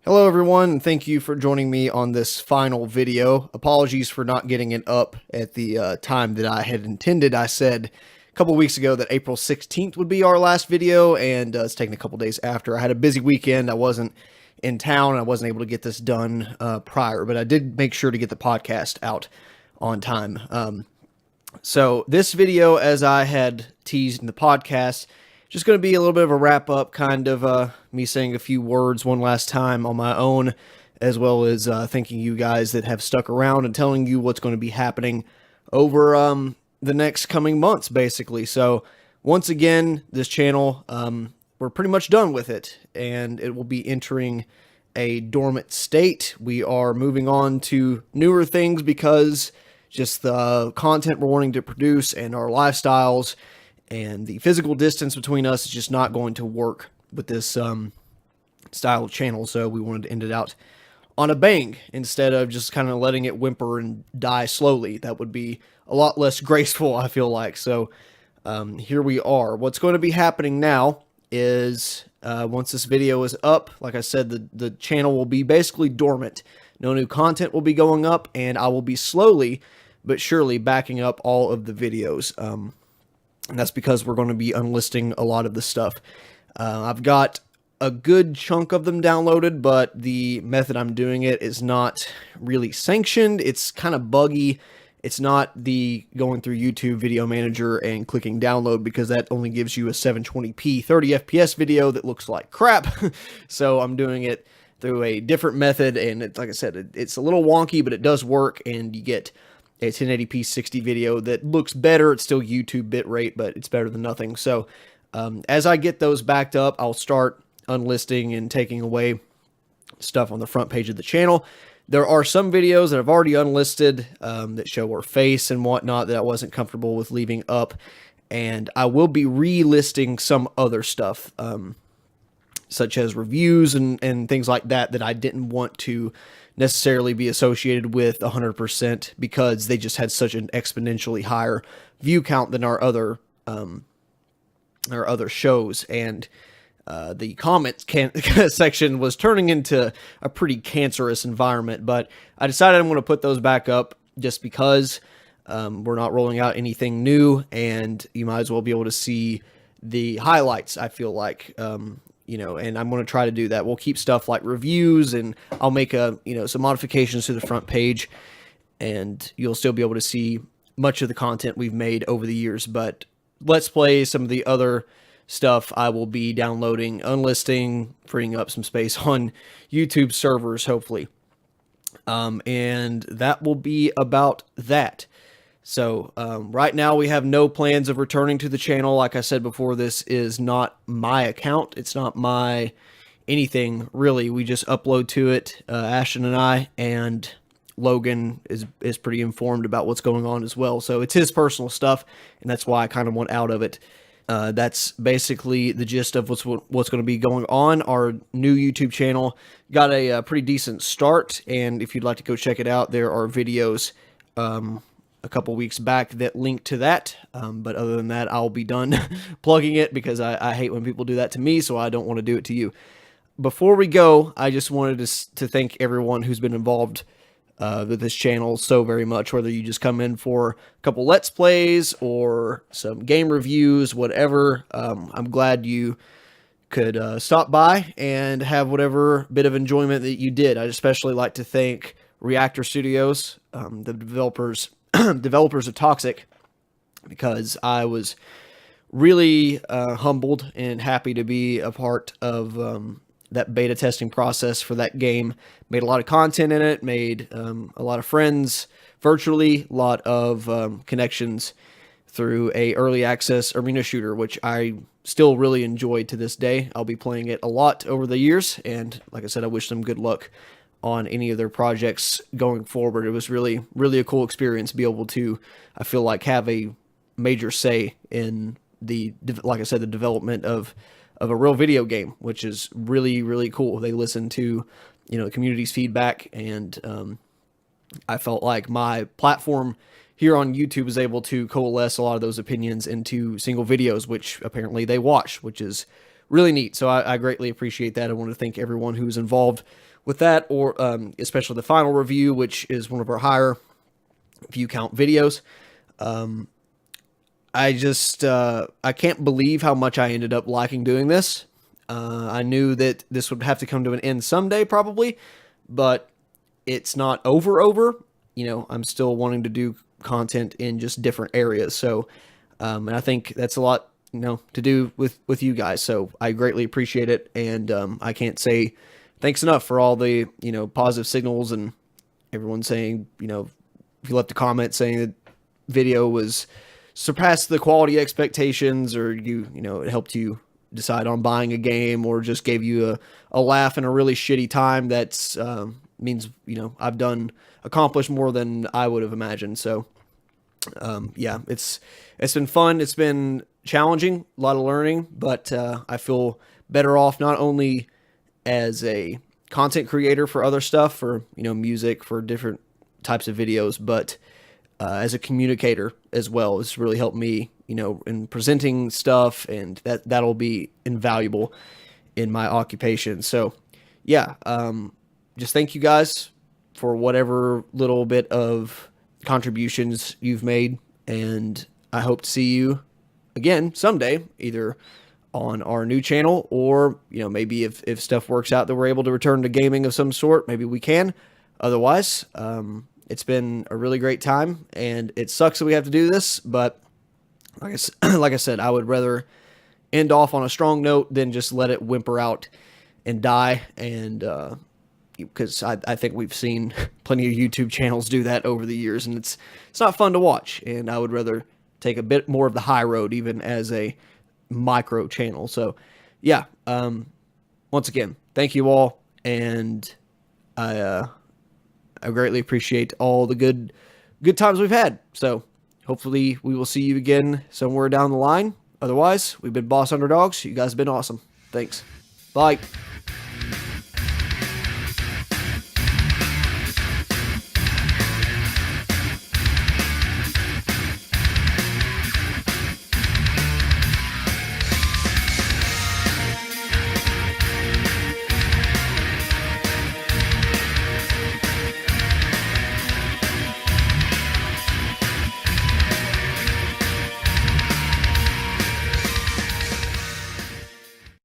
Hello everyone, and thank you for joining me on this final video. Apologies for not getting it up at the time that I had intended. I said a couple weeks ago that April 16th would be our last video, and it's taken a couple days after. I had a busy weekend. I wasn't in town, and I wasn't able to get this done prior, but I did make sure to get the podcast out on time. So this video, as I had teased in the podcast, just going to be a little bit of a wrap up, kind of me saying a few words one last time on my own, as well as thanking you guys that have stuck around and telling you what's going to be happening over the next coming months, basically. So once again, this channel, we're pretty much done with it, and it will be entering a dormant state. We are moving on to newer things because just the content we're wanting to produce and our lifestyles and the physical distance between us is just not going to work with this style of channel. So we wanted to end it out on a bang instead of just kind of letting it whimper and die slowly. That would be a lot less graceful, I feel like. So here we are. What's going to be happening now is once this video is up, like I said, the channel will be basically dormant. No new content will be going up, and I will be slowly but surely backing up all of the videos. And that's because we're going to be unlisting a lot of the stuff. I've got a good chunk of them downloaded, but the method I'm doing it is not really sanctioned. It's kind of buggy. It's not the going through YouTube Video Manager and clicking download, because that only gives you a 720p 30 FPS video that looks like crap. So I'm doing it through a different method, and like I said, it's a little wonky, but it does work, and you get a 1080p 60 video that looks better. It's still YouTube bitrate, but it's better than nothing. So as I get those backed up, I'll start unlisting and taking away stuff on the front page of the channel. There are some videos that I've already unlisted that show our face and whatnot that I wasn't comfortable with leaving up, and I will be relisting some other stuff, such as reviews and things like that that I didn't want to necessarily be associated with 100% because they just had such an exponentially higher view count than our other shows, and the comments section was turning into a pretty cancerous environment. But I decided I'm going to put those back up just because we're not rolling out anything new, and you might as well be able to see the highlights, I feel like. And I'm going to try to do that. We'll keep stuff like reviews, and I'll make some modifications to the front page, and you'll still be able to see much of the content we've made over the years. But Let's Play, some of the other stuff I will be downloading, unlisting, freeing up some space on YouTube servers, hopefully. And that will be about that. So right now we have no plans of returning to the channel. Like I said before, this is not my account. It's not my anything, really. We just upload to it, Ashton and I, and Logan is pretty informed about what's going on as well. So it's his personal stuff, and that's why I kind of want out of it. That's basically the gist of what's going to be going on. Our new YouTube channel got a pretty decent start, and if you'd like to go check it out, there are videos a couple weeks back that link to that, but other than that, I'll be done plugging it because I hate when people do that to me, so I don't want to do it to you. Before we go, I just wanted to thank everyone who's been involved with this channel so very much, whether you just come in for a couple Let's Plays or some game reviews, whatever. I'm glad you could stop by and have whatever bit of enjoyment that you did. I'd especially like to thank Reactor Studios, the developers of Toxic, because I was really humbled and happy to be a part of that beta testing process for that game. Made a lot of content in it, made a lot of friends virtually, a lot of connections through a early access arena shooter, which I still really enjoy to this day. I'll be playing it a lot over the years, and like I said, I wish them good luck on any of their projects going forward. It was really, really a cool experience to be able to, I feel like, have a major say in the, like I said, the development of a real video game, which is really, really cool. They listen to, the community's feedback, and I felt like my platform here on YouTube is able to coalesce a lot of those opinions into single videos, which apparently they watch, which is really neat. So I greatly appreciate that. I want to thank everyone who's involved with that, or especially the final review, which is one of our higher view count videos. I can't believe how much I ended up liking doing this. I knew that this would have to come to an end someday, probably, but it's not over. I'm still wanting to do content in just different areas. So, and I think that's a lot, to do with you guys. So I greatly appreciate it. And, I can't say thanks enough for all the, positive signals and everyone saying, if you left a comment saying that video was surpassed the quality expectations, or it helped you decide on buying a game, or just gave you a laugh in a really shitty time, that's means I've accomplished more than I would have imagined. So yeah, it's been fun, it's been challenging, a lot of learning, but I feel better off, not only as a content creator for other stuff, for music, for different types of videos, but as a communicator as well. It's really helped me, in presenting stuff, and that'll be invaluable in my occupation. So yeah, just thank you guys for whatever little bit of contributions you've made, and I hope to see you again someday, either on our new channel, or maybe if stuff works out that we're able to return to gaming of some sort, maybe we can. Otherwise, it's been a really great time, and it sucks that we have to do this, but like I said, I would rather end off on a strong note than just let it whimper out and die. And because I think we've seen plenty of YouTube channels do that over the years, and it's not fun to watch. And I would rather take a bit more of the high road, even as a micro channel. So yeah, once again, thank you all, and I greatly appreciate all the good times we've had. So hopefully we will see you again somewhere down the line. Otherwise, we've been Boss Underdogs. You guys have been awesome. Thanks. Bye.